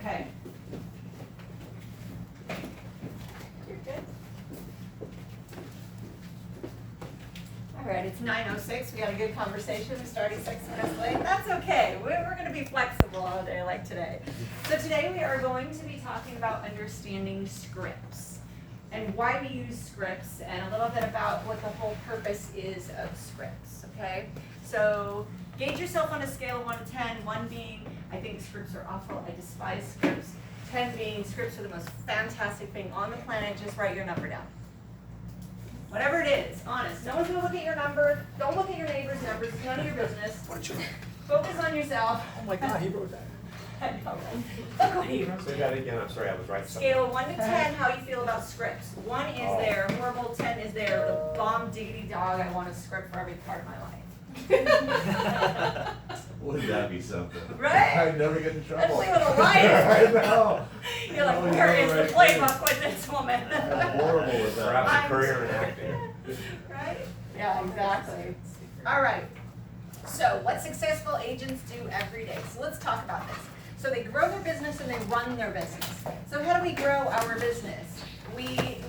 Okay. You're good. All right, it's 9:06. We had a good conversation. We're starting 6 minutes late. That's okay. We're going to be flexible all day like today. So today we are going to be talking about understanding scripts and why we use scripts and a little bit about what the whole purpose is of scripts, okay? So gauge yourself on a scale of 1 to 10, 1 being, I think scripts are awful, I despise scripts, 10 being scripts are the most fantastic thing on the planet, just write your number down. Whatever it is, honest. No one's going to look at your number. Don't look at your neighbor's numbers. It's none of your business. Focus on yourself. Oh my God, he wrote that. I know, right? Look what he wrote. Say that again, I'm sorry, I was right. Scale of 1 to 10, how you feel about scripts. 1 is there, horrible, 10 is there, the bomb diggity dog, I want a script for every part of my life. Wouldn't that be something? Right? I'd never get in trouble. Especially with a liar. I know. You're like, Oh, where is right the playbook with this woman? I'm horrible with that. Perhaps a career in acting. Right? Yeah, exactly. All right. So what successful agents do every day. So let's talk about this. So they grow their business and they run their business. So how do we grow our business?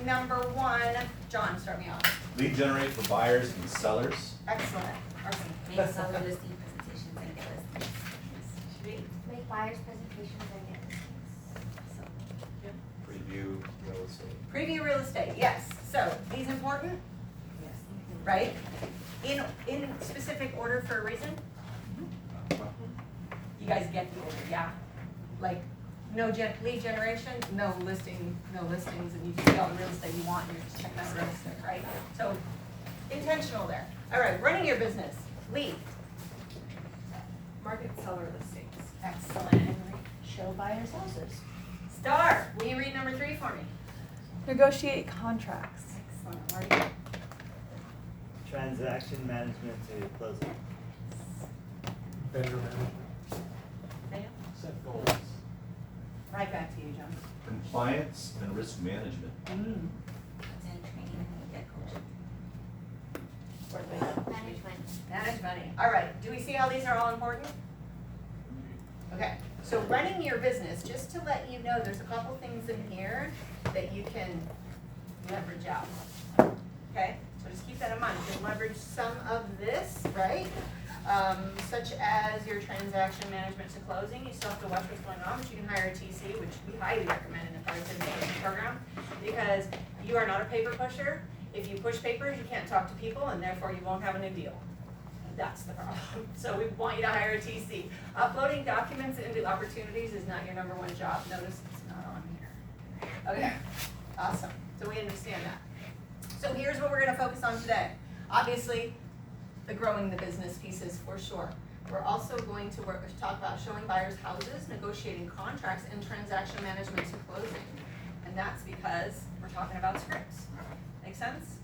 Number 1, John, start me off. Lead generate for buyers and sellers. Excellent. Arson. Make seller listing presentations and get listings. Sweet. Make buyers presentations and get listings. Preview real estate. Preview real estate, yes. So these important, Yes. right? In specific order for a reason? You guys get the order, yeah? Like, no lead generation, no listings, and you can see all the real estate you want, and you're just checking out the real estate, right? So, intentional there. All right, running your business, lead. Market seller listings. Excellent. Show buyers houses. Star, will you read number 3 for me? Negotiate contracts. Excellent, Marty. Transaction management to closing. Vendor management. Daniel? Set goals. Right back to you, John. Compliance and risk management. Attend training and get coaching. Management. Manage money. All right, do we see how these are all important? Okay, so running your business, just to let you know, there's a couple things in here that you can leverage out. Okay, so just keep that in mind. You can leverage some of this, right? Such as your transaction management to closing. You still have to watch what's going on, but you can hire a TC, which we highly recommend in the productivity coaching program, because you are not a paper pusher. If you push papers, you can't talk to people, and therefore you won't have a new deal. That's the problem. So we want you to hire a TC. Uploading documents into opportunities is not your number 1 job. Notice it's not on here. Okay, awesome. So we understand that. So here's what we're going to focus on today. Obviously, the growing the business pieces for sure. We're also going to talk about showing buyers houses, negotiating contracts, and transaction management to closing. And that's because we're talking about scripts. Make sense?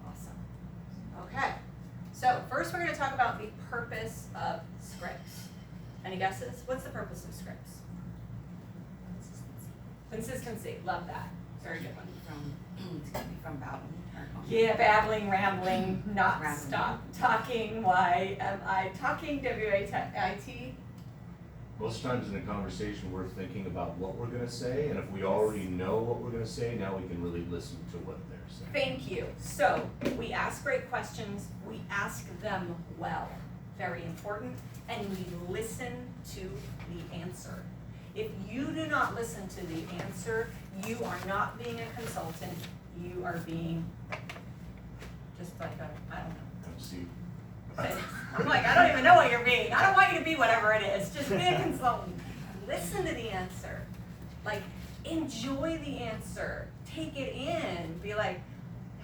Awesome. Okay. So first we're going to talk about the purpose of scripts. Any guesses? What's the purpose of scripts? Consistency. Love that. Very good one. From babbling. Yeah, babbling, rambling, not Rambling. stop talking. Why am I talking? W-A-I-T. Most times in a conversation, we're thinking about what we're gonna say, and if we already know what we're gonna say, now we can really listen to what they're saying. Thank you. So we ask great questions. We ask them well. Very important. And we listen to the answer. If you do not listen to the answer, you are not being a consultant. You are being just like I don't know. See, I'm like, I don't even know what you're being. I don't want you to be whatever it is. Just be a consultant. Listen to the answer. Like, enjoy the answer. Take it in. Be like,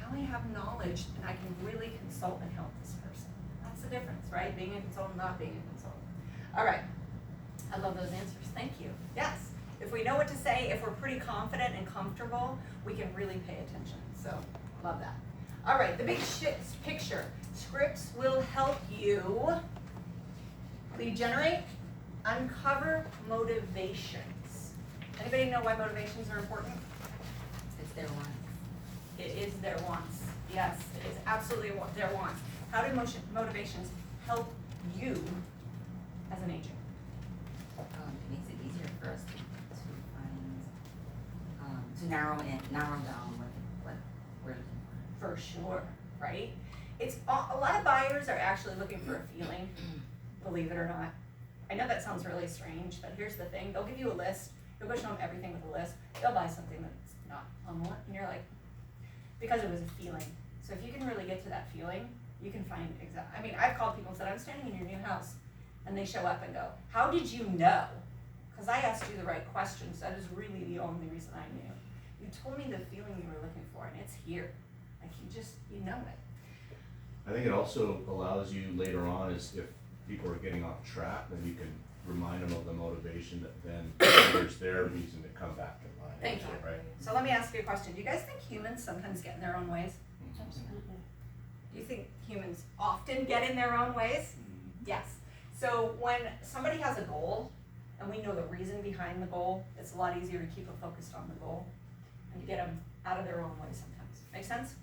now I have knowledge and I can really consult and help this person. That's the difference, right? Being a consultant, not being a consultant. All right. I love those answers. Thank you. Yes. If we know what to say, if we're pretty confident and comfortable, we can really pay attention. So, love that. All right, the big picture. Scripts will help you lead generate, uncover motivations. Anybody know why motivations are important? It's their one. It is their wants. Yes, it is absolutely their wants. How do motivations help you as an agent? It makes it easier for us to narrow down what we're looking For sure, right? It's, a lot of buyers are actually looking for a feeling, believe it or not. I know that sounds really strange, but here's the thing, they'll give you a list, you'll go show them everything with a list, they'll buy something that's not on the list, and you're like, because it was a feeling. So if you can really get to that feeling, you can find I mean, I've called people and said, I'm standing in your new house, and they show up and go, how did you know? Because I asked you the right questions, that is really the only reason I knew. You told me the feeling you were looking for, and it's here. Like, you know it. I think it also allows you later on is if people are getting off track, then you can remind them of the motivation that then there's their reason to come back in line. Thank you. Right? So let me ask you a question. Do you guys think humans sometimes get in their own ways? Absolutely. Do you think humans often get in their own ways? Yes. So when somebody has a goal, and we know the reason behind the goal, it's a lot easier to keep them focused on the goal and to get them out of their own way sometimes. Make sense?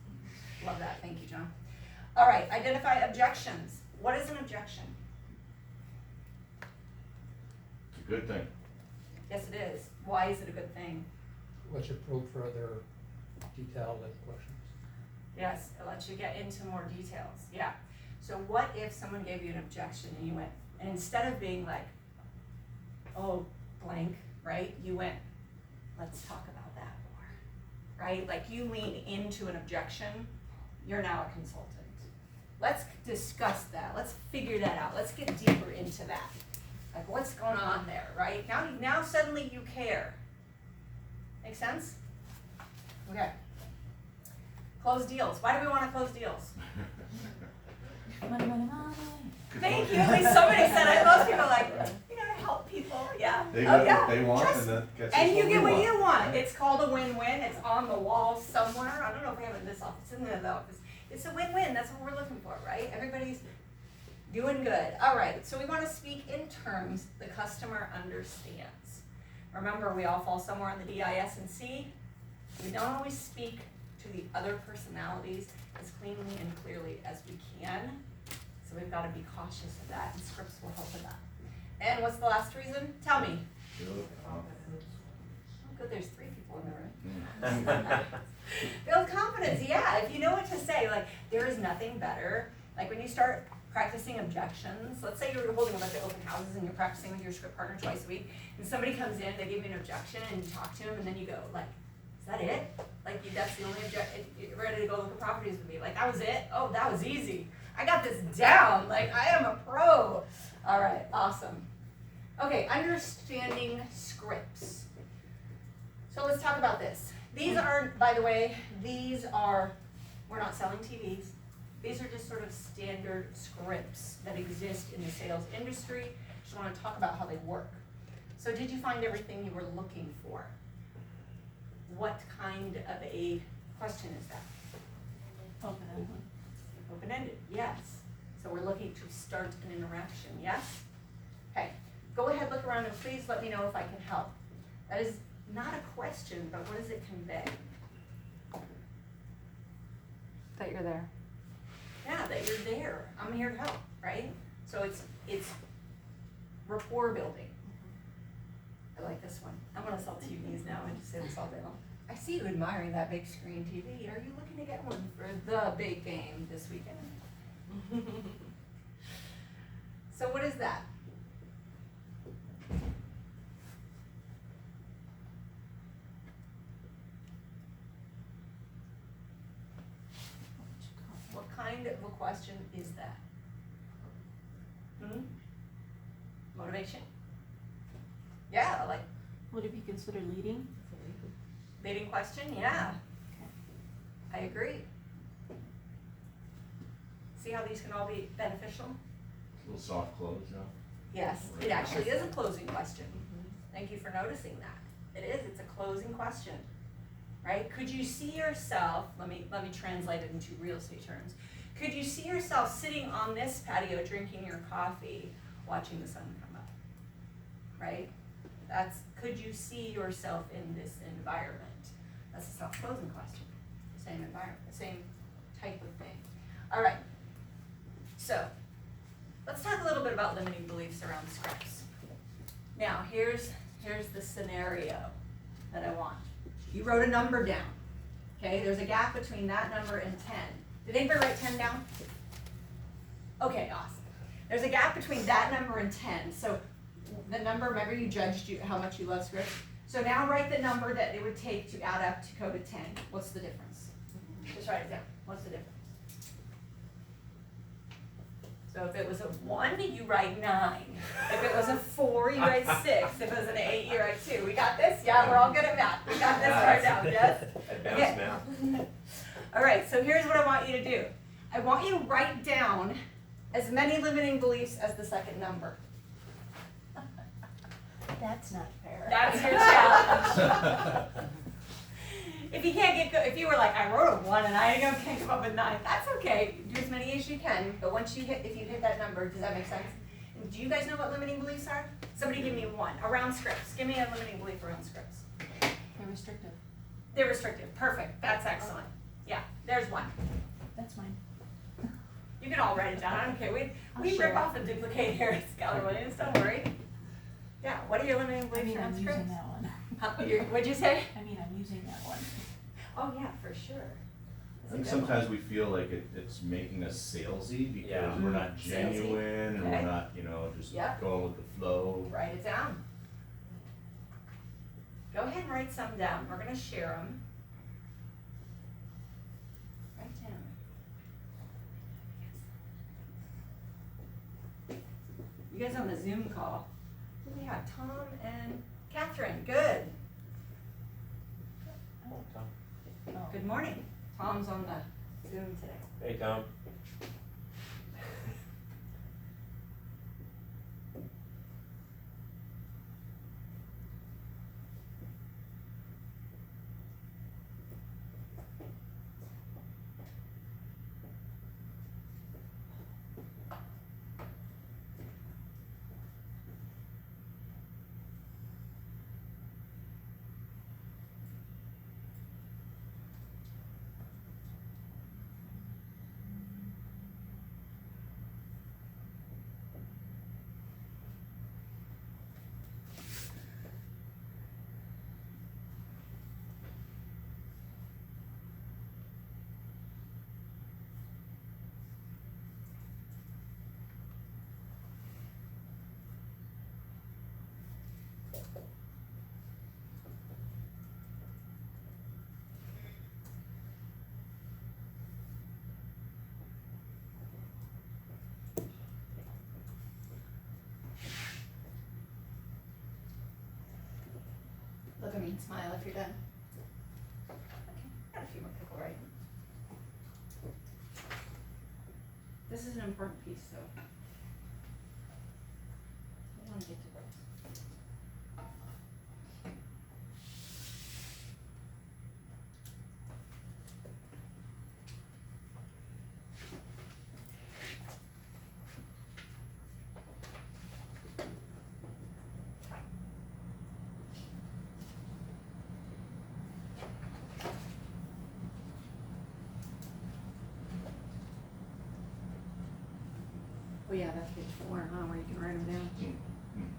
Love that. Thank you, John. All right, identify objections. What is an objection? It's a good thing. Yes, it is. Why is it a good thing? Let you probe further detailed questions. Yes, it lets you get into more details. Yeah. So what if someone gave you an objection and you went, and instead of being like, oh, blank, right? You went, let's talk about that more, right? Like you lean into an objection, you're now a consultant. Let's discuss that. Let's figure that out. Let's get deeper into that. Like what's going on there, right? Now suddenly you care. Make sense? Okay. Close deals. Why do we want to close deals? Money, money, money. Thank you. At least somebody said it. Most people are like, you know, to help people. Yeah. They Oh, get yeah. what they want Trust- and that gets And us you what get we what you want. right? It's called a win-win. It's on the wall somewhere. I don't know if we have it in this office. It's in the other office. It's a win-win. That's what we're looking for, right? Everybody's doing good. All right. So we want to speak in terms the customer understands. Remember, we all fall somewhere on the DIS and C. We don't always speak to the other personalities as cleanly and clearly as we can. So we've got to be cautious of that, and scripts will help with that. And what's the last reason? Tell me. Build confidence. Oh, good, there's 3 people in the room. Build confidence, yeah. If you know what to say, like there is nothing better. Like when you start practicing objections, let's say you're holding a bunch of open houses and you're practicing with your script partner twice a week, and somebody comes in, they give you an objection, and you talk to them, and then you go like, is that it? Like that's the only objection, you're ready to go look at properties with me. Like that was it? Oh, that was easy. I got this down. Like I am a pro. All right, awesome. Okay, understanding scripts. So let's talk about this. These are, by the way, we're not selling TVs. These are just sort of standard scripts that exist in the sales industry. Just want to talk about how they work. So did you find everything you were looking for? What kind of a question is that? Open-ended. Open-ended, yes. So we're looking to start an interaction, yes? Okay, go ahead, look around, and please let me know if I can help. That is not a question, but what does it convey? That you're there. Yeah, that you're there. I'm here to help, right? So it's rapport building. I like this one. I'm gonna sell TVs now and just say this all day long. I see you admiring that big screen TV. Are you looking to get one for the big game this weekend? So what is that? What kind of a question is that? Motivation? Yeah, like Would it be considered leading? leading question, yeah. I agree. See how these can all be beneficial? A little soft close, yeah. Yes, it actually is a closing question. Thank you for noticing that. It is, it's a closing question, right? Could you see yourself, let me translate it into real estate terms. Could you see yourself sitting on this patio drinking your coffee, watching the sun come up, right? Could you see yourself in this environment? That's a self-closing question. Same environment, the same type of thing. All right, so let's talk a little bit about limiting beliefs around scripts. Now, here's the scenario that I want. You wrote a number down. Okay, there's a gap between that number and 10. Did anybody write 10 down? Okay, awesome. There's a gap between that number and 10. So the number, remember you judged how much you love scripts? So now write the number that it would take to add up to go to 10. What's the difference? Just write it down. What's the difference? So if it was a 1, you write 9. If it was a 4, you write 6. If it was an 8, you write 2. We got this? Yeah, we're all good at math. We got this right now, yes? Advanced Okay. math. All right, so here's what I want you to do. I want you to write down as many limiting beliefs as the second number. That's not fair. That's your challenge. If you can't if you were like, I wrote a 1 and I can't come up with 9, that's okay. Do as many as you can, but if you hit that number, does that make sense? And do you guys know what limiting beliefs are? Somebody give me one around scripts. Give me a limiting belief around scripts. They're restrictive. They're restrictive. Perfect. That's excellent. Yeah, there's one. That's mine. You can all write it down. I don't care. We I'll rip share. off and duplicate here at Skylar Williams. Don't worry. Yeah. What are your limiting I beliefs mean, I'm around using scripts? that one. What'd you say? I mean, I'm using that one. Oh yeah, for sure. I think sometimes we feel like it's making us salesy because Yeah. we're not Salesy. genuine and Okay. we're not, just Yep. going with the flow. Write it down. Go ahead and write some down. We're gonna share them. Write down. You guys on the Zoom call? Who do we have? Tom and Catherine. Good. Oh. Good morning. Tom's on the Zoom today. Hey, Tom. Look at me and smile if you're done. Okay, got a few more people writing. This is an important piece, so. I want to get to this. Oh yeah, that's page 4, where you can write them down. Mm, mm.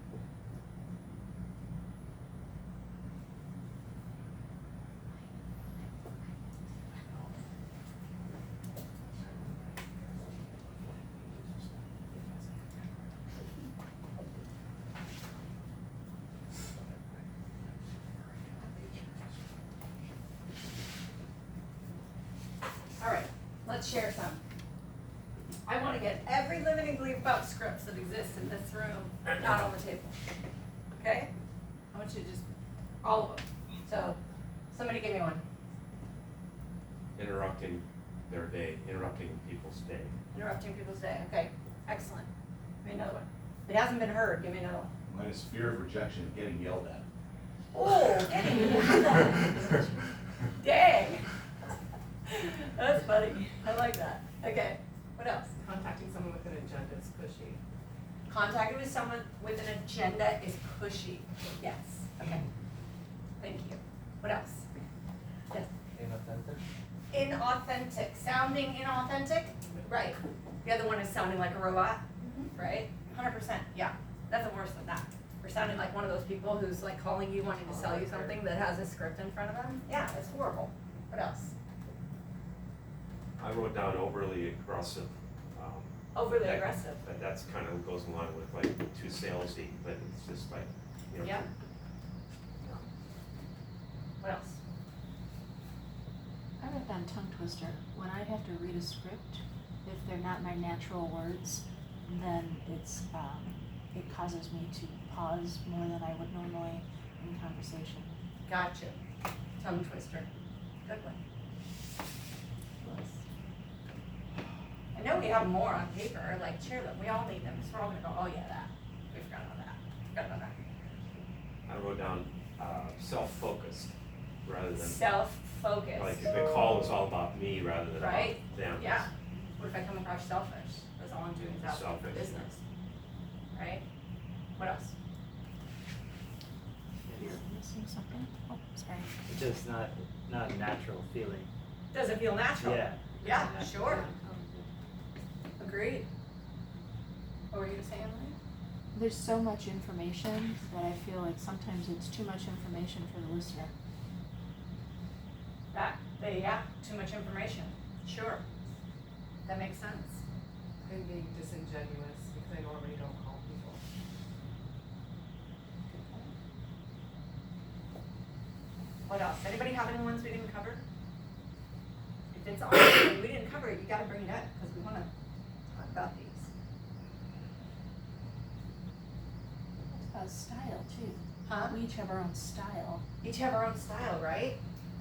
All right, let's share some. I want to get every limiting belief about scripts that exists in this room out on the table. Okay? I want you to just, all of them. So, somebody give me one. Interrupting their day, interrupting people's day. Interrupting people's day. Okay, excellent. Give me another one. It hasn't been heard. Give me another one. Mine is fear of rejection and getting yelled at. Oh, dang. Dang. That's funny. I like that. Okay, what else? Contacting someone with an agenda is pushy. Contacting with someone with an agenda is pushy. Yes. Okay. Thank you. What else? Yes. Inauthentic? Inauthentic. Sounding inauthentic? Right. The other one is sounding like a robot, right? 100%. Yeah. Nothing worse than that. Or sounding like one of those people who's like calling you wanting to sell you something that has a script in front of them? Yeah, it's horrible. What else? I wrote down overly aggressive. Overly that- aggressive. But that's kind of goes along with like too salesy, but it's just like, you know. Yeah. Yeah. What else? I wrote down tongue twister. When I have to read a script, if they're not my natural words, then it causes me to pause more than I would normally in conversation. Gotcha. Tongue twister. Good one. I know we have more on paper, like cheerlead, we all need them, so we're all gonna go, oh yeah, that, we forgot about that, forgot about that. I wrote down, self-focused rather than, Self-focused. like, the call was all about me rather than about Right? them. Yeah, what if I come across selfish, that's all I'm doing is out for Selfish, yeah. business, right? What else? You're missing something? Oh, sorry. It's just not a natural feeling. Does it feel natural? Yeah. Yeah, Yeah. sure. Agreed. What were you saying, Emily? There's so much information that I feel like sometimes it's too much information for the listener. Yeah, too much information, sure. That makes sense. And being disingenuous, because I normally don't call people. What else? Anybody have any ones we didn't cover? If it's on and we didn't cover it, you gotta bring it up, because we wanna talk about these. Style too. Huh? We each have our own style. Each have our own style, right?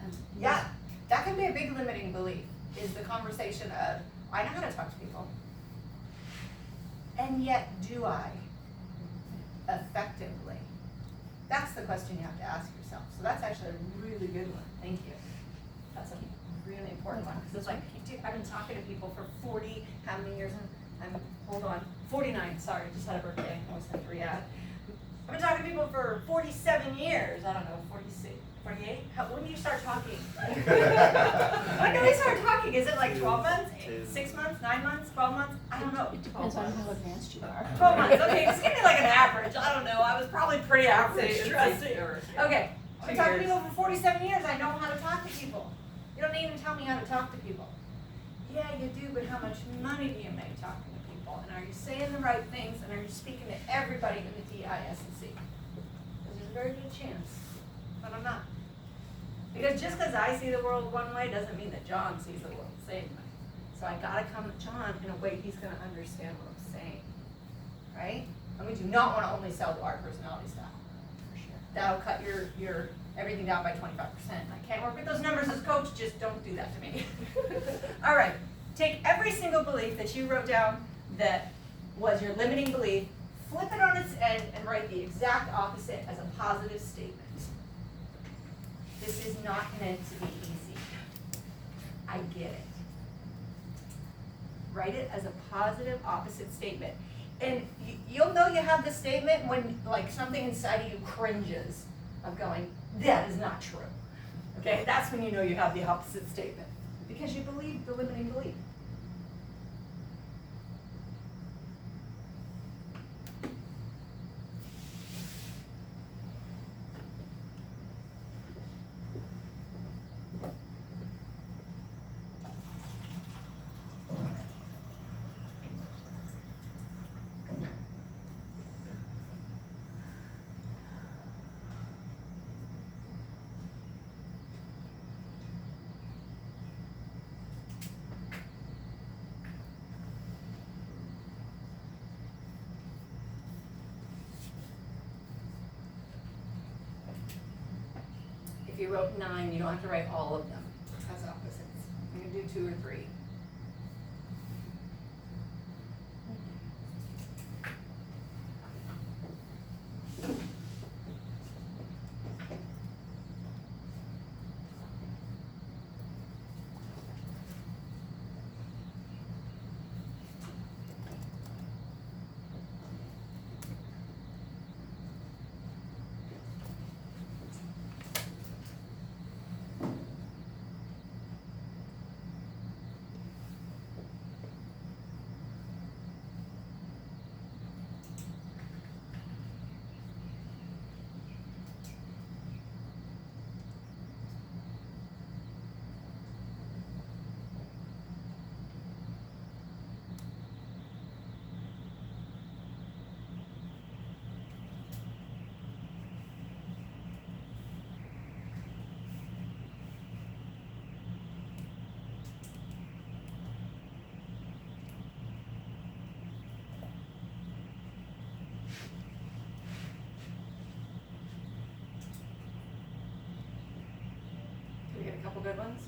And Yeah, that can be a big limiting belief, is the conversation of, I know how to talk to people. And yet, do I effectively? That's the question you have to ask yourself. So that's actually a really good one, thank you. That's a really important one, because it's like, dude, I've been talking to people for 40, how many years? Hold on, 49, sorry, just had a birthday, I always had 3 out. I've been talking to people for 47 years, I don't know, 46, 48? When do you start talking? When do we start talking? Is it like 12 months, 6 months, 9 months, 12 months? I don't know. It depends on how advanced you are. 12 months, okay, just give me like an average, I don't know, I was probably pretty average, Say- trust say me. yours. Okay, I've been 2 talking to years. people for 47 years, I know how to talk to people. You don't even tell me how to talk to people. Yeah, you do, but how much money do you make talking to people? And are you saying the right things, and are you speaking to everybody in the DISC? Because there's a very good chance that I'm not. Because just because I see the world one way doesn't mean that John sees the world the same way. So I gotta come to John in a way he's gonna understand what I'm saying, right? And we do not wanna only sell to our personality style, for sure. That'll cut your everything down by 25%. I can't work with those numbers as coach, just don't do that to me. All right, take every single belief that you wrote down that was your limiting belief, flip it on its end and write the exact opposite as a positive statement. This is not meant to be easy. I get it. Write it as a positive opposite statement. And you'll know you have the statement when like something inside of you cringes of going, that is not true. Okay, that's when you know you have the opposite statement. Because you believe the limiting belief. If you wrote 9, you don't have to write all of them as opposites. You can do 2 or 3. ones?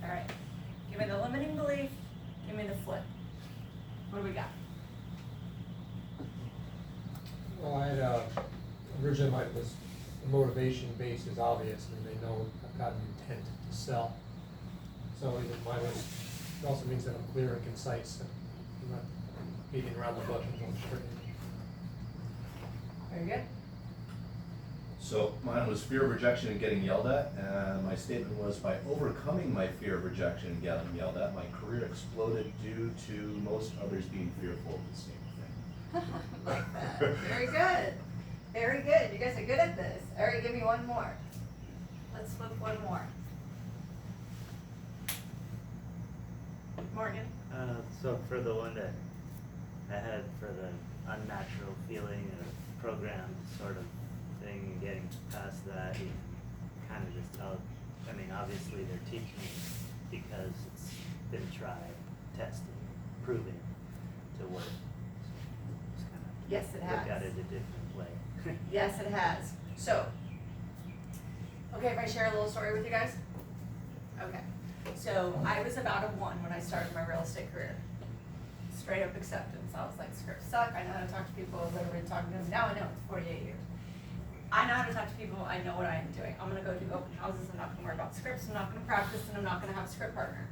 All right, give me the limiting belief, give me the flip. What do we got? Well, I had, originally mine was, the motivation base is obvious, and they know I've got an intent to sell. So either mine was, it also means that I'm clear and concise, and I'm not beating around the bush and going straight in. Very good. So mine was fear of rejection and getting yelled at, and my statement was, by overcoming my fear of rejection and getting yelled at, my career exploded due to most others being fearful of the same thing. Like that. Very good. Very good. You guys are good at this. All right, give me one more. Let's flip one more. Morgan? So for the one that I had for the unnatural feeling of programmed sort of thing, and getting past that, you kind of just tell, I mean, obviously they're teaching because it's been tried, tested, proven to work. So just kind of Yes, it has. look at it a different way. Yes, it has. So, okay, if I share a little story with you guys? Okay. So I was about a 1 when I started my real estate career. Straight up acceptance. I was like, scripts suck. I know how to talk to people. I've literally been talking to them. Now I know it's 48 years. I know how to talk to people. I know what I am doing. I'm going to go do open houses. I'm not going to worry about scripts. I'm not going to practice, and I'm not going to have a script partner.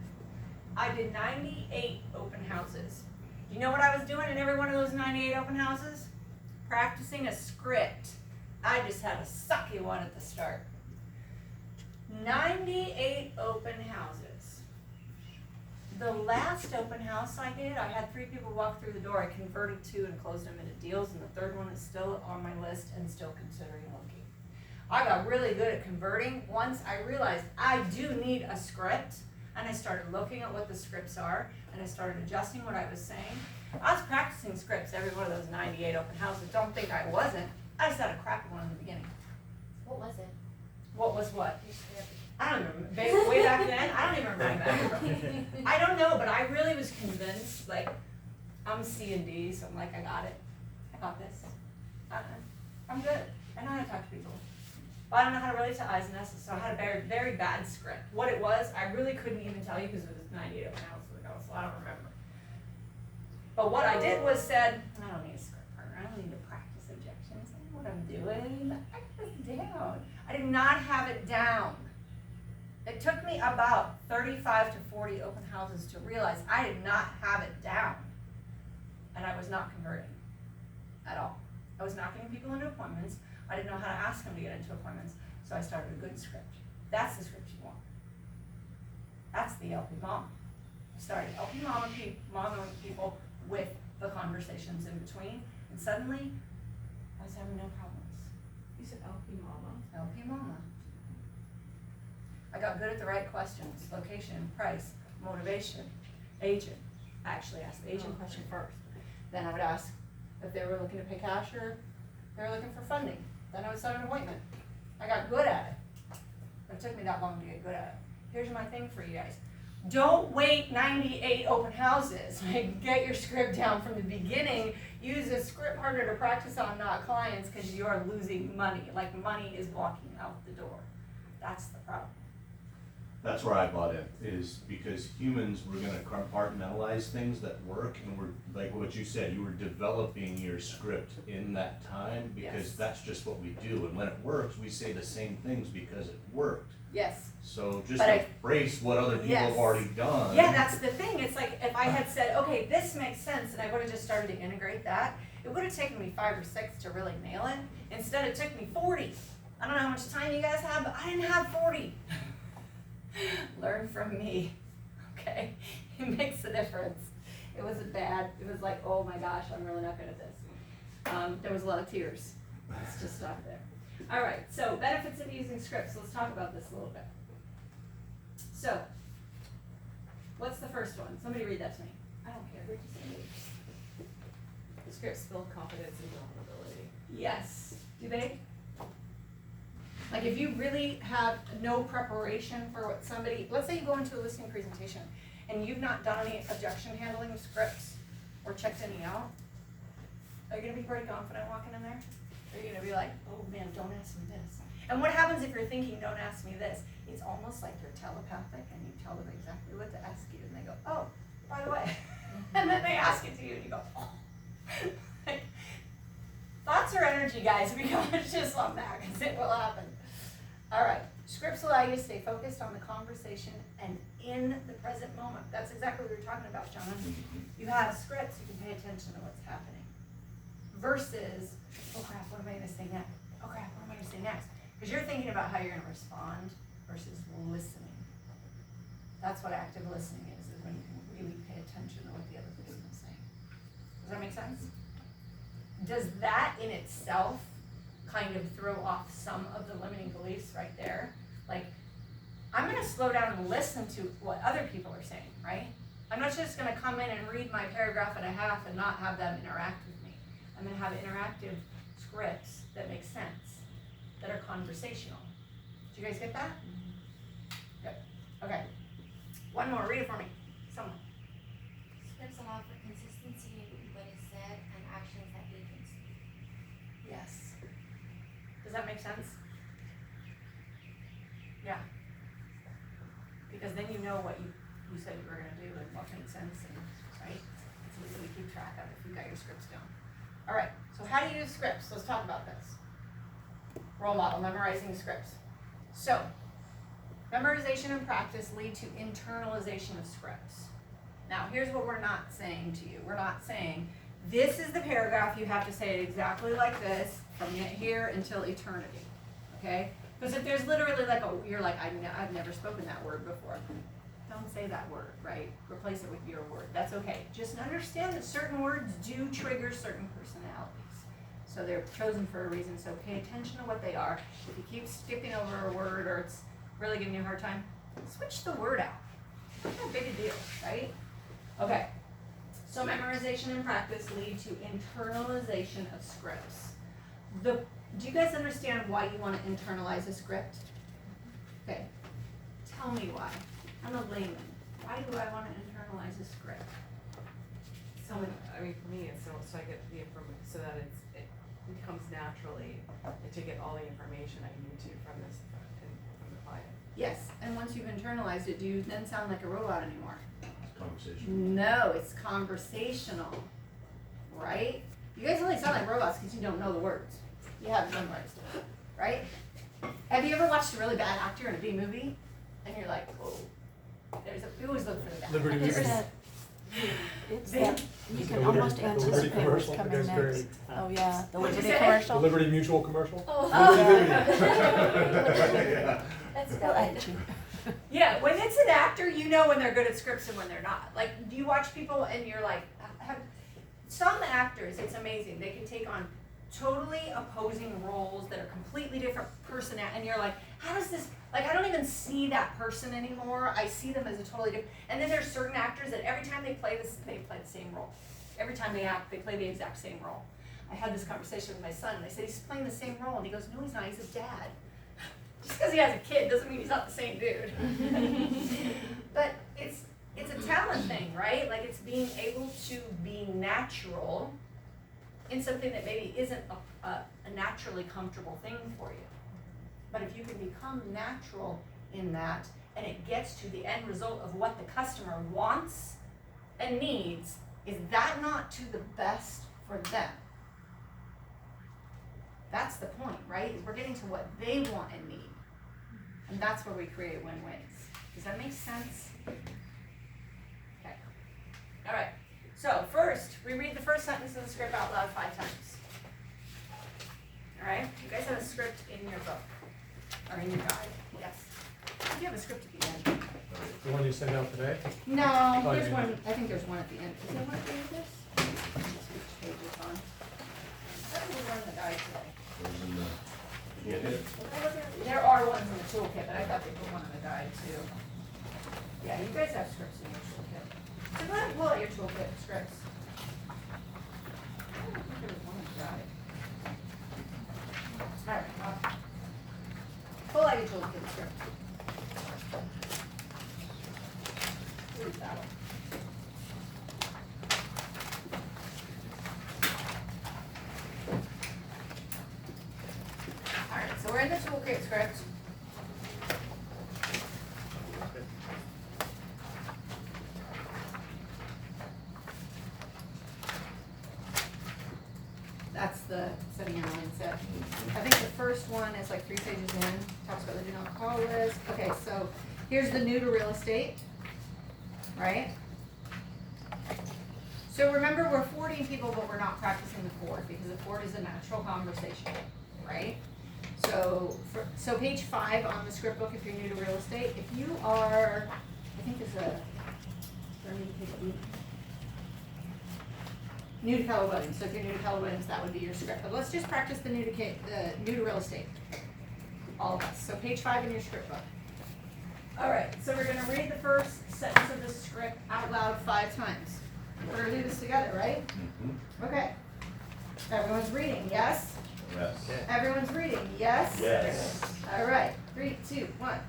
I did 98 open houses. Do you know what I was doing in every one of those 98 open houses? Practicing a script. I just had a sucky one at the start. 98 open houses. The last open house I did, I had 3 people walk through the door. I converted 2 and closed them into deals, and the third one is still on my list and still considering looking. I got really good at converting once I realized I do need a script, and I started looking at what the scripts are, and I started adjusting what I was saying. I was practicing scripts every one of those 98 open houses. Don't think I wasn't. I just had a crappy one in the beginning. What was it? What was what? Your script. I don't remember. Way back then, I don't even remember. I don't know, but I really was convinced, like, I'm C and D, so I'm like, I got it. I got this. I'm good. I know how to talk to people. But I don't know how to relate to I's and S's, so I had a very, very bad script. What it was, I really couldn't even tell you because it was 98 open houses ago, so I don't remember. But what I did was said, I don't need a script partner. I don't need to practice objections. I know what I'm doing. I got this down. I did not have it down. It took me about 35 to 40 open houses to realize I did not have it down. And I was not converting at all. I was not getting people into appointments. I didn't know how to ask them to get into appointments. So I started a good script. That's the script you want. That's the LP Mom. I started LP momming people with the conversations in between. And suddenly, I was having no problems. You said LP Mama? LP Mama. I got good at the right questions: location, price, motivation, agent. I actually asked the agent question first. Then I would ask if they were looking to pay cash or they were looking for funding. Then I would set an appointment. I got good at it. But it took me that long to get good at it. Here's my thing for you guys. Don't wait 98 open houses. Like, get your script down from the beginning. Use a script partner to practice on, not clients, because you are losing money. Like, money is walking out the door. That's the problem. That's where I bought in, is because humans were gonna compartmentalize things that work, and we're, like what you said, you were developing your script in that time, because Yes. that's just what we do, and when it works, we say the same things because it worked. Yes. So just But I- embrace what other people Yes. have already done. Yeah, that's the thing. It's like if I had said, okay, this makes sense, and I would have just started to integrate that, it would have taken me 5 or 6 to really nail it. Instead, it took me 40. I don't know how much time you guys have, but I didn't have 40. Learn from me, okay? It makes a difference. It was it was like, oh my gosh, I'm really not good at this. There was a lot of tears. Let's just stop there. All right, so benefits of using scripts. Let's talk about this a little bit. So, what's the first one? Somebody read that to me. I don't care. Read to somebody. The scripts build confidence and vulnerability. Yes. Do they? Like, if you really have no preparation for what somebody, let's say you go into a listing presentation and you've not done any objection handling scripts, or checks any out, are you gonna be pretty confident walking in there? Or are you gonna be like, oh man, don't ask me this? And what happens if you're thinking, don't ask me this? It's almost like you're telepathic and you tell them exactly what to ask you and they go, oh, by the way. And then they ask it to you and you go, oh. Like, thoughts are energy, guys. We gotta just on that because it will happen. All right, scripts allow you to stay focused on the conversation and in the present moment. That's exactly what we were talking about, John. You have scripts, you can pay attention to what's happening. Versus, oh crap, what am I gonna say next? Oh crap, what am I gonna say next? Because you're thinking about how you're gonna respond versus listening. That's what active listening is when you can really pay attention to what the other person is saying. Does that make sense? Does that in itself kind of throw off some of the limiting beliefs right there? Like, I'm gonna slow down and listen to what other people are saying, right? I'm not just gonna come in and read my paragraph and a half and not have them interact with me. I'm gonna have interactive scripts that make sense, that are conversational. Did you guys get that? Good. Okay. One more, read it for me. Someone. Scripts allow for consistency in what is said and actions that agents do. Yes. Does that make sense? Yeah. Because then you know what you said you were gonna do and what makes sense and, right? It's easy to keep track of if you got your scripts down. All right, so how do you use scripts? Let's talk about this. Role model, memorizing scripts. So, memorization and practice lead to internalization of scripts. Now, here's what we're not saying to you. We're not saying, this is the paragraph, you have to say it exactly like this from here until eternity, okay? Because if there's literally like you're like, I've never spoken that word before. Don't say that word, right? Replace it with your word. That's okay. Just understand that certain words do trigger certain personalities. So they're chosen for a reason, so pay attention to what they are. If you keep skipping over a word or it's really giving you a hard time, switch the word out. Not that big a deal, right? Okay. So memorization and practice lead to internalization of scripts. Do you guys understand why you want to internalize a script? Okay. Tell me why. I'm a layman. Why do I want to internalize a script? So, I mean, for me, it's so I get the information, so that it becomes naturally, to get all the information I need to from the client. Yes, and once you've internalized it, do you then sound like a robot anymore? Conversation. No, it's conversational, right? You guys only sound like robots because you don't know the words. You haven't memorized it, right? Have you ever watched a really bad actor in a B movie? And you're like, oh, you always look for the bad Liberty actors. Mutual. It's that, you Is can the almost Liberty anticipate what's commercial? coming That's next. very- Oh, yeah, the What'd you Liberty say? The commercial. Liberty Mutual commercial? Oh. Yeah. That's They'll good. at you. Yeah, when it's an actor, you know when they're good at scripts and when they're not. Like, do you watch people and you're like, some actors, it's amazing. They can take on totally opposing roles that are completely different and you're like, how does this, like, I don't even see that person anymore. I see them as a totally different, and then there's certain actors that every time they play the same role. Every time they act, they play the exact same role. I had this conversation with my son, and I said, he's playing the same role, and he goes, no, he's not, he's his dad. Just because he has a kid doesn't mean he's not the same dude. But it's a talent thing, right? Like, it's being able to be natural in something that maybe isn't a naturally comfortable thing for you. But if you can become natural in that, and it gets to the end result of what the customer wants and needs, is that not to the best for them? That's the point, right? Is we're getting to what they want and need. And that's where we create win-wins. Does that make sense? Okay. All right. So first, we read the first sentence of the script out loud 5 times. All right? You guys have a script in your book, or in your guide. Yes. You have a script at the end. The one you sent out today? No, Oh, there's you one, didn't. I think there's one at the end. Is there one at the end of this? Let's see which page it's on. I think there's one in the guide today. Where's in the, you get it? There are ones in the toolkit, but I thought they put one in the guide too. Yeah, you guys have scripts in your toolkit. So go ahead and pull out your toolkit scripts. I don't think there was one in the guide. Alright, pull out your toolkit script. Where's that one? duplicate script. That's the setting your mindset. I think the first one is like 3 pages in, talks about the do not call list. Okay, so here's the new to real estate, right? So remember, we're forwarding people, but we're not practicing the forward because the forward is a natural conversation, right? So page 5 on the script book, if you're new to real estate, if you are, I think there's a, new to Keller Williams. So if you're new to Keller Williams, that would be your script. But let's just practice the new to real estate. All of us. So page 5 in your script book. All right. So we're going to read the first sentence of the script out loud 5 times. We're going to do this together, right? Mm-hmm. Okay. Everyone's reading, yes? Yes. Everyone's reading, yes? Yes. All right. 3, 2, 1.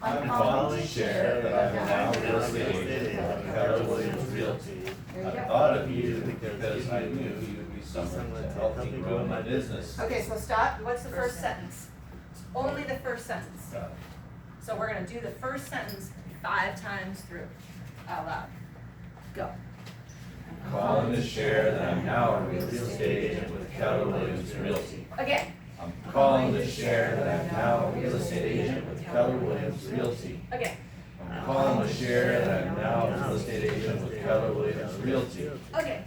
I'm calling to share that I'm now real estate agent with Keller Williams Realty. There you I go. thought of you because I knew you would be someone to help me grow my business. Okay, so stop. What's the first sentence? Only the first sentence. Got it. So we're going to do the first sentence 5 times through out loud. Go. Calling to share that I'm now a real estate agent with Keller Williams Realty. Again. I'm calling to share that I'm now a real estate agent with Keller Williams Realty. Again. I'm calling to share that I'm now a real estate agent with Keller Williams Realty. Again.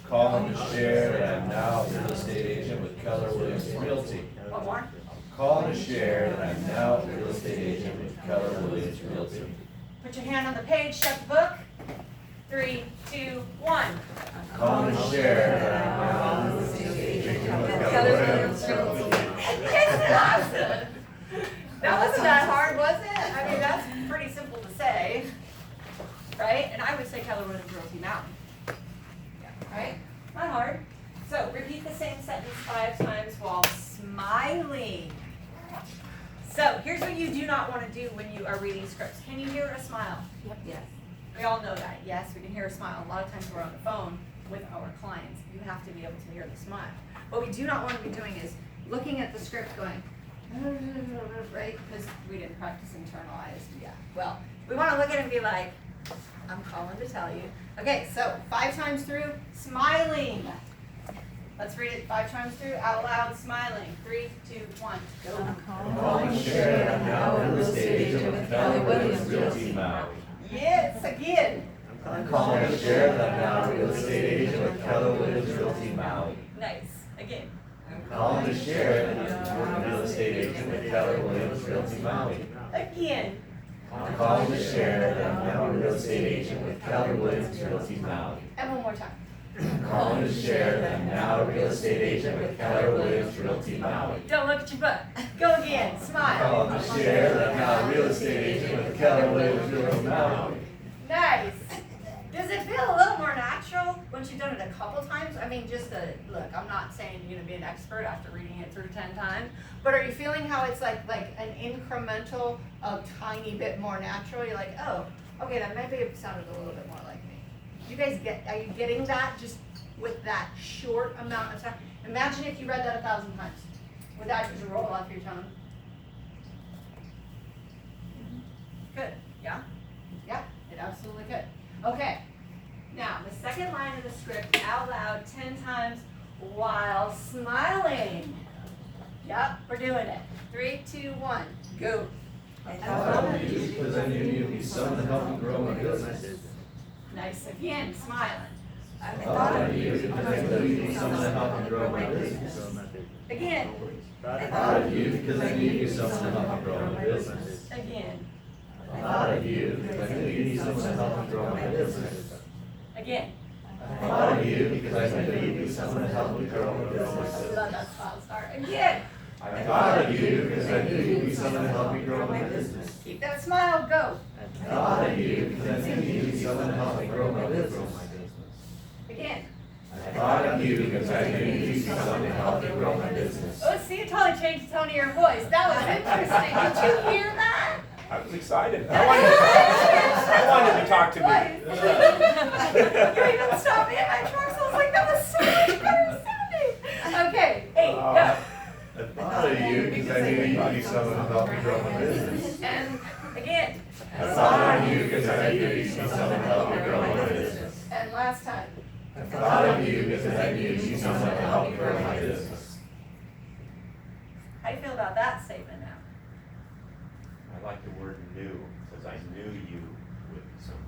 Calling to share that I'm now a real estate agent with Keller Williams Realty. One more. Calling to share that I'm now a real estate agent with Keller Williams Realty. Put your hand on the page. Shut the book. 3, 2, 1. Calling to share that I'm now a real estate agent with Keller Williams Realty. Isn't it awesome? That wasn't that hard, was it? I mean, that's pretty simple to say, right? And I would say Keller Williams Realty Mountain. Yeah, right? Not hard. So repeat the same sentence 5 times while smiling. So here's what you do not want to do when you are reading scripts. Can you hear a smile? Yep. Yes. We all know that. Yes, we can hear a smile. A lot of times we're on the phone with our clients. You have to be able to hear the smile. What we do not want to be doing is looking at the script going, right? Because we didn't practice internalized. Yeah. Well, we want to look at it and be like, I'm calling to tell you. Okay, so 5 times through, smiling. Let's read it 5 times through, out loud, smiling. 3, 2, 1, go. I'm calling to share that I'm now a real estate agent with Keller Williams Realty Maui. Yes, again. I'm calling to share that I'm now a real estate agent with Keller Williams Realty Maui. Nice. Again. I'm calling to share that I'm a real estate agent with Keller Williams Realty Maui. Again. I'm calling to share that I'm now a real estate agent with Keller Williams Realty Maui. And one more time. I'm calling to share that I'm now a real estate agent with Keller Williams Realty Maui. Don't look at your book. Go again. I'm Smile. calling to share that I'm now a real estate agent with Keller Williams Realty Maui. Nice. Does it feel a little more natural once you've done it a couple times? I mean, look, I'm not saying you're going to be an expert after reading it through 10 times, but are you feeling how it's like an incremental, a tiny bit more natural? You're like, oh, okay, that maybe it sounded a little bit more like me. You guys are you getting that just with that short amount of time? Imagine if you read that 1,000 times. Would that just roll off your tongue? Good, yeah? Yeah, it absolutely could. Okay, now the second line of the script out loud 10 times while smiling. Yep, we're doing it. 3, 2, 1, go. I thought of you because I knew you'd be someone to help me grow my business. Nice, again, smiling. I thought of you because I knew you'd be someone to help me grow my business. Again, I thought of you because I knew you'd be someone to help me grow my business. again, I thought of you because I knew you'd be someone to help me grow my business. again. I thought of you because I knew you'd be someone to help me grow my I business. love that smile start. Again, I thought of you because I knew you'd be someone to help me grow my business. keep that smile, go. I thought of you because I knew you'd be someone to help me grow my business. Again. I thought of you because I knew you'd be someone to help me grow my business. Oh, see, it totally changed the tone of your voice. That was interesting. Did you hear that? I was excited. I wanted to talk to me. You even stopped me in my tracks. I was like, that was so much better sounding. Okay, 8, go. I thought thought of you because I knew you'd do something about me growing my business. And again. I thought of you because I knew you'd do something about me growing my business. And last time. I thought of you because I knew you'd do something about me growing my business. How do you feel about that statement now? I like the word knew, because I knew you would be something.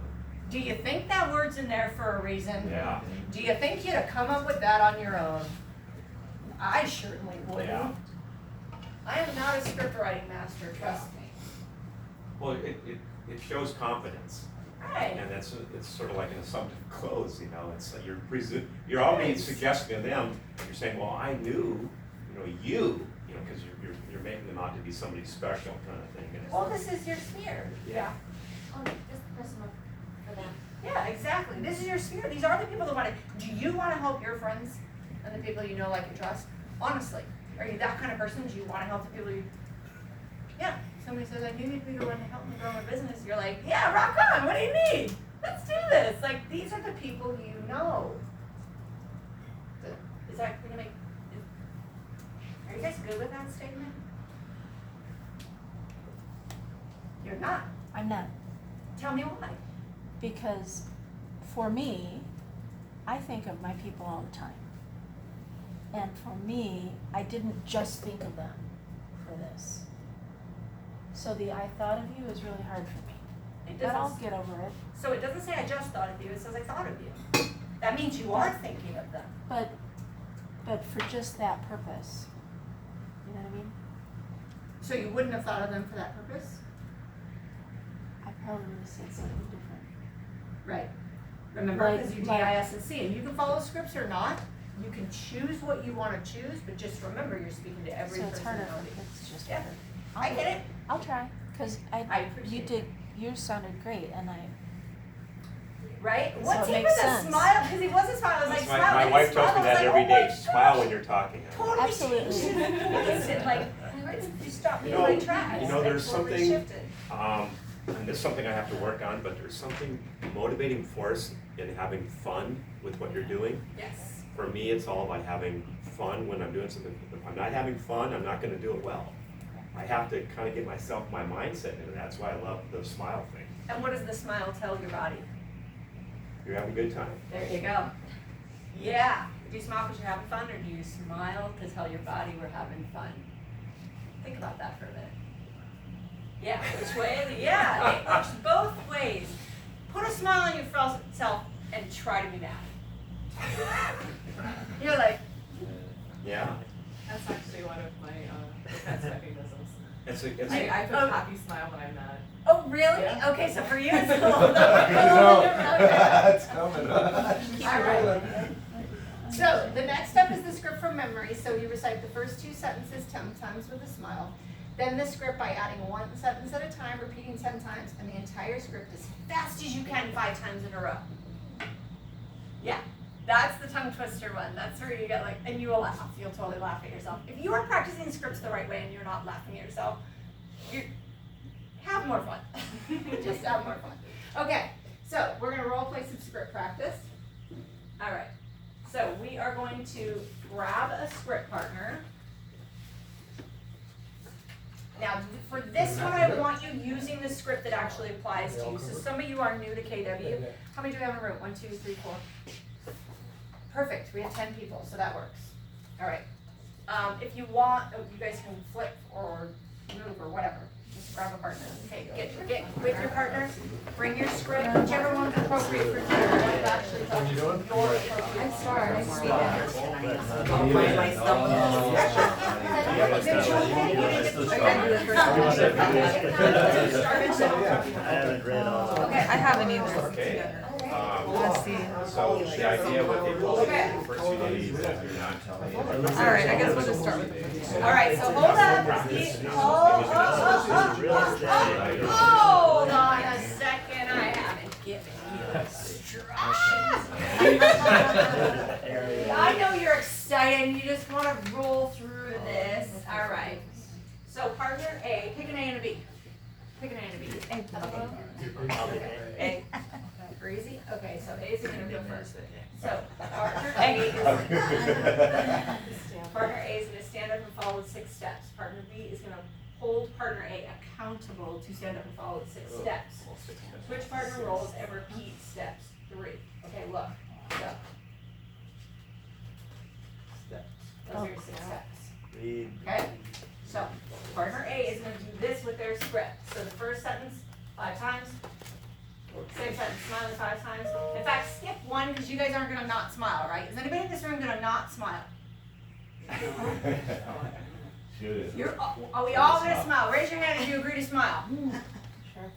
Do you think that word's in there for a reason? Yeah. Do you think you'd have come up with that on your own? I certainly wouldn't. Yeah. I am not a script writing master, trust me. Well, it shows confidence. Right. And it's sort of like an assumptive close, you know, it's like you're always suggesting to them, you're saying, well, I knew, you know, because you're making them out to be somebody special kind of thing. And it's Well, this is your sphere. Yeah. Oh, just personal for them. Yeah, exactly. This is your sphere. These are the people that want to. Do you want to help your friends and the people you know, like, and trust? Honestly, are you that kind of person? Do you want to help the people you? Yeah. Somebody says, I need people to help me grow my business. You're like, yeah, rock on. What do you need? Let's do this. Like, these are the people you know. Is that gonna make? Are you guys good with that statement? You're not. I'm not, Tell me why. because for me, I think of my people all the time. And for me, I didn't just think of them for this. So the I thought of you is really hard for me. But I'll get over it. So it doesn't say I just thought of you, it says I thought of you. That means you are thinking of them. But for just that purpose. You know what I mean? So you wouldn't have thought of them for that purpose? I probably would have said something different. Right. Remember, Like- because you like- DIS and C, and you can follow scripts or not. You can choose what you want to choose, but just remember you're speaking to every So it's harder, personality. it's just Yeah. harder. I get it. I'll try, cause I you appreciate did, yours sounded great, and Right? So What's it he makes with a sense. smile? Because he was a smile. I was like, That's smile. my and wife he tells me smiled. I was that like, every oh my day, smile when gosh. you're talking. Totally Absolutely. shifted. Like, you stopped me in my tracks. There's I totally something, shifted. and this is something I have to work on, but there's something motivating force in having fun with what you're doing. Yes. For me, it's all about having fun when I'm doing something. If I'm not having fun, I'm not gonna do it well. I have to kind of get my mindset in, and that's why I love the smile thing. And what does the smile tell your body? You're having a good time. There you go. Yeah. Do you smile because you're having fun, or do you smile to tell your body we're having fun? Think about that for a minute. Yeah, which way? Yeah, it works both ways. Put a smile on yourself and try to be mad. You're like, Yeah. That's actually one of my defense mechanisms. It's I put Oh. a happy smile when I'm mad. oh really? Yeah. Okay, so for you it's a little bit. It's coming up. All right. So the next step is the script from memory. So you recite the first 2 sentences 10 times with a smile. Then the script by adding 1 sentence at a time, repeating 10 times, and the entire script as fast as you can 5 times in a row. Yeah, that's the tongue twister one. That's where you get like, and you will laugh. You'll totally laugh at yourself. If you are practicing scripts the right way and you're not laughing at yourself, you have more fun. Just have more fun. Okay, so we're gonna role play some script practice. All right. So we are going to grab a script partner. Now, for this one, I want you using the script that actually applies to you. So some of you are new to KW. How many do we have in the room? 1, 2, 3, 4. Perfect. We have 10 people, so that works. All right. If you want, you guys can flip or move or whatever. Just grab a partner. Okay, get with your partner. Bring your script, whichever one's appropriate for you. One's actually What are you doing? your appropriate. I'm sorry, I see that. I'll find my stuff. I haven't read all. Okay, I haven't either. Okay. Let's see. So the idea what they told you in the first few days is that you're not telling them. All right, I guess we'll just start with. All right, so hold up. Hold on a second. I haven't given you instructions. I know you're excited and you just want to roll through this. All right. So partner A, pick an A and a B. Pick an A and a B. A. Easy? Okay, so A is gonna go first. So partner A is gonna stand up and follow the 6 steps. to stand up and follow the 6 steps. Switch partner roles and repeat steps 3. Okay, look, go. Step. Those are your 6 steps. Read. Okay? So, partner A is gonna do this with their script. So the first sentence, 5 times. Same sentence, smiling 5 times. In fact, skip 1 because you guys aren't gonna not smile, right? Is anybody in this room gonna not smile? Are we all gonna smile? Raise your hand if you agree to smile. Sure.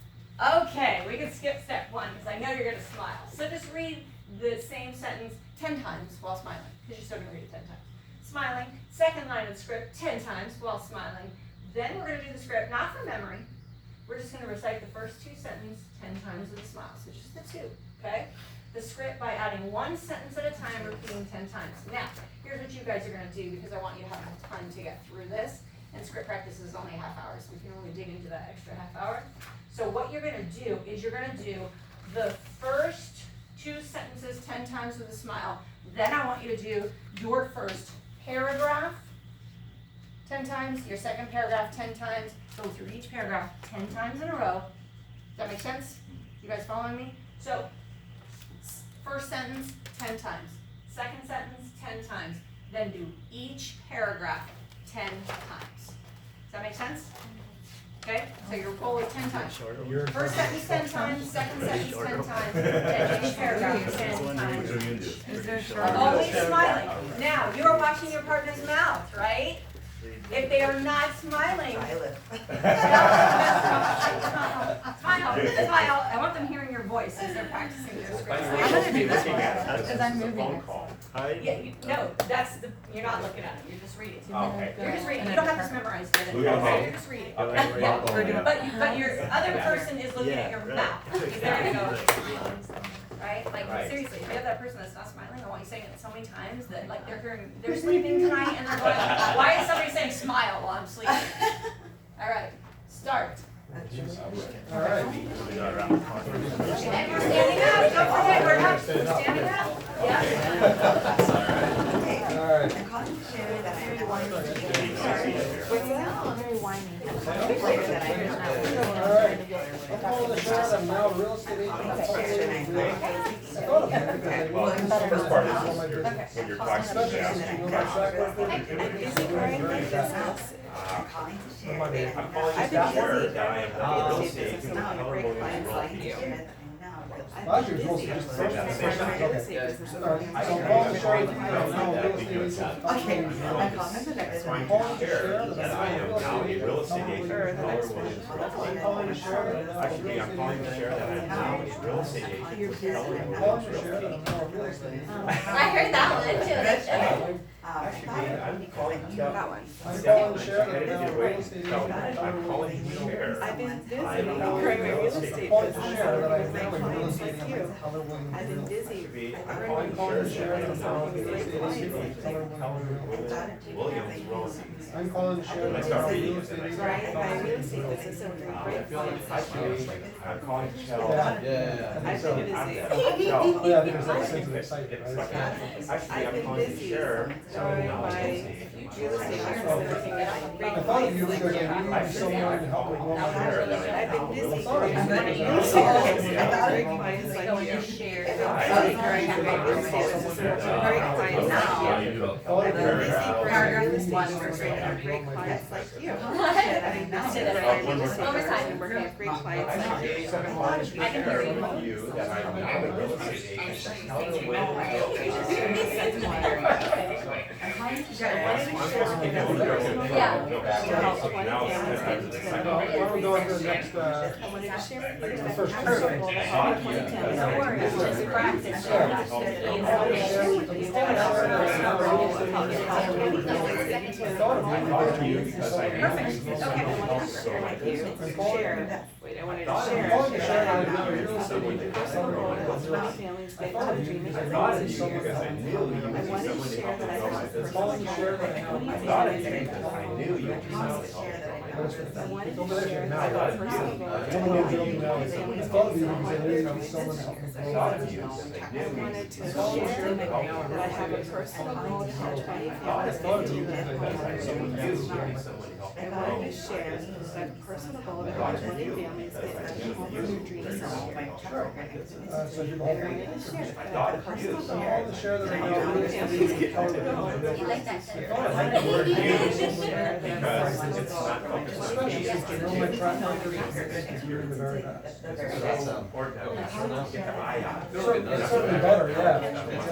Okay, we can skip step 1 because I know you're gonna smile. So just read the same sentence 10 times while smiling, because you're still gonna read it 10 times. Smiling, second line of the script 10 times while smiling. Then we're gonna do the script not from memory. We're just gonna recite the first 2 sentences 10 times with a smile. So just the 2, okay? The script by adding 1 sentence at a time, repeating 10 times. Now, here's what you guys are gonna do because I want you to have time to get through this. And script practice is only a half hour, so we can only dig into that extra half hour. So what you're gonna do is you're gonna do the first 2 sentences 10 times with a smile. Then I want you to do your first paragraph 10 times, your second paragraph 10 times, go through each paragraph 10 times in a row. Does that make sense? You guys following me? So, first sentence 10 times, second sentence 10 times, then do each paragraph 10 times. Does that make sense? Okay, so your goal is 10 times. First sentence 10 times, second sentence 10 times, then each paragraph 10 times. Is there Always smiling. Now, you are watching your partner's mouth, right? If they are not smiling, smile. I want them hearing your voice as they're practicing their script. I'm gonna do this one, because I'm moving Phone it. call. Yeah, no, you're not looking at it, you're just reading. Okay. You're just reading, you don't have this memorized yet. Okay. You're just reading. Okay. Yeah, but your other person is looking at your mouth. They're gonna go, right? Like, Right. seriously, if you have that person that's not smiling, I want you saying it so many times that, like, they're sleeping tonight and they're going, why is somebody saying smile while I'm sleeping? All right, start. All right. And we're standing up, don't forget, we're up, we're standing up. Yeah. All right. I'm calling to share that I'm now What's that? Very whiny. All right. I'm calling the sheriff. I'm now a real estate agent. I thought of it because I Well, knew the first part is all my when business. you're talking to Especially since you know my track record. I'm calling to share Come on, Dave. that I'm I'm calling now to share that I am not real estate agent. now a great clients like you. Last year's mostly just the first one. Okay. So I'm calling the sheriff. I'm now a real estate agent. Okay, I'm calling the next That's why one. I'm calling to share that I am now a real estate agent. I'm calling the sheriff. Actually, I'm calling to share that I am now a real estate agent. I'm calling the sheriff. I'm now a real estate agent. I heard that one too. I thought it would be because I knew that one. I'm calling the sheriff. I'm now a real estate agent. I'm calling to share. I've been busy I am now a growing my real real estate estate I'm calling the business. sheriff that I'm My now a real clients estate like agent. you. Keller Williams I've been Realty. busy. I'm calling the sheriff. I'm now a real estate agent. Keller Williams Realty. Williams Realty. I'm calling the sheriff. I'm now a real estate agent. Right, my real estate business is a great clients like you. I'm calling to tell. I've been busy. Oh, yeah, there's that sense of excitement, right? Actually, I've I'm been calling to busy share. growing my real estate business and working with great I thought of clients you like because you. I knew someone to help me grow my business. I've been busy I thought of you growing my because I real knew estate someone to business help me and great grow my clients business. like you. Share. I've been busy growing my real estate business and great clients like you. I thought I've of been you. busy growing my real estate One business more and great clients like you. What? I've been busy Say that growing my again. real estate One more business time. and working with great clients like you. Actually, I'm calling to share with you that I am now a real estate agent. Keller Williams Yeah. Why don't we go on to the next, I wanted to share with you that I'm First, comfortable that I'm 2010. Don't worry, it's just practice. Perfect, okay. I wanted to share with you, share, wait, I wanted to share. Personal families get to dreaming of things. I wanted to share that I have a personal family. I thought of you because I knew you. But it's- I wanted over to there share now, that right? personal I growth. don't know if you're now, I thought of you because I needed someone to help me grow. I wanted to share that I have a personal goal to help 20 families get into that home dreams. I wanted to share that I have a personal goal to help 20 families get into home dreams. So you I wanted to share that I have a personal goal. I wanted to share that to I help 20 families get into home dreams. You like that? I like the word I wanted use. to share that I have a personal it's goal not for my focused 20 on Especially families since to you know get my into track home record dreams. is you're in the very best. That's important to get the eye on. It's certainly better, yeah. It's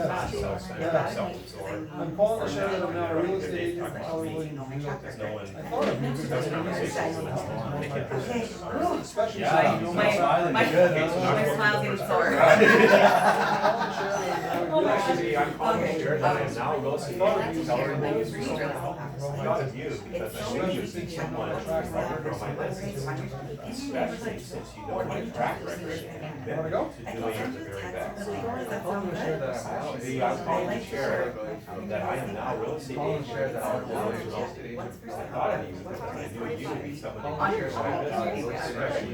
not self-absorbed. I'm calling to share that I'm now a real estate agent for Keller Williams Realty. There's no one. I thought of you because I knew someone to help me grow my business. Especially Yeah, since you know my track my- record. my smile's getting sore. Actually, I'm calling to share that I am now a real estate agent. Tell her I to was use someone to someone help me grow I my thought of business. you because I Especially knew you since need you know someone my to track help record grow my is business. Especially since you know my track record and Wanna commitment go? to doing it the very best. Share I'm calling to share that I am now a real estate agent. I thought of you because I knew you would be someone to use my business, especially